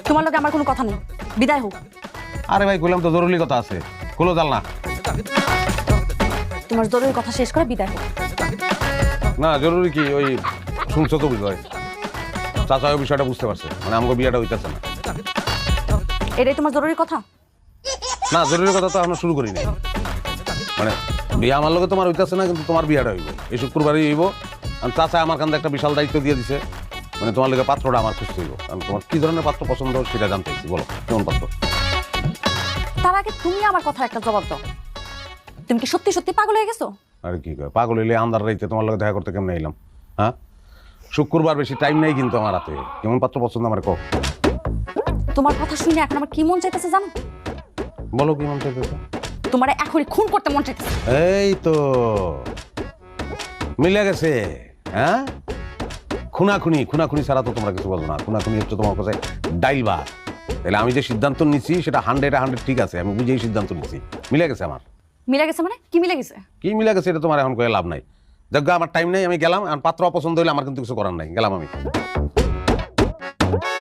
তোমার লগে আমার কোনো কথা নেই, বিদায় হোক। আরে ভাই কইলাম তো জরুরি কথা আছে, খোলো জাল না। তোমার জরুরি কথা শেষ করে বিদায় হোক। না জরুরি কি, ওই শুনছো তো বুঝলো, চাচা ওই বিষয়টা বুঝতে পারছে, মানে আমাকে বিয়েটা হইতেছে না। এটাই তোমার জরুরি কথা? না জরুরি কথা তো আমরা শুরু করি নাই, মানে বিয়ে আমার লোকে তোমার হইতেছে না, কিন্তু তোমার বিয়েটা হইব এই শুক্রবারই হইব। আর চাচা আমার কাছে একটা বিশাল দায়িত্ব দিয়ে দিছে, মানে তোমার লোকের পাত্রটা আমার খুঁজতে হইব, কারণ তোমার কি ধরনের পাত্র পছন্দ সেটা জানতে চাইছি, বলো কেমন পাত্র। তার আগে তুমি আমার কথা একটা জবাব দাও, তুমি কি সত্যি সত্যি পাগল হয়ে গেছো? আরে কি কয়, পাগল হইলে আন্দার রাইতে তোমার লোকে দেখা করতে কেমন এলাম? হ্যাঁ শুক্রবার বেশি টাইম নেই কিন্তু আমার হাতে, কেমন পাত্র পছন্দ আমার কো। তোমার কথা শুনে এখন আমার কি মন চাইতেছে জানো? বলো কি মন চাইতেছে? তোমার এখনই খুন করতে মন চাইতেছে। এই তো মিলে গেছে। হ্যাঁ খুনাখুনি, খুনাখুনি ছাড়া তো তোমরা কিছু বলো না, খুনাখুনি হচ্ছে তোমার কাছে ডাইল ভাত। তাহলে আমি যে সিদ্ধান্ত নিচ্ছি সেটা 100 ঠিক আছে, আমি বুঝেই সিদ্ধান্ত নিচ্ছি, মিলে গেছে আমার। মিলে গেছে মানে কি মিলে গেছে? কি মিলে গেছে এটা তোমার এখন কয়ে লাভ নাই। যাক আমার টাইম নেই, আমি গেলাম। আর পাত্র অপছন্দ হইলে আমার কিন্তু কিছু করার নাই, গেলাম আমি।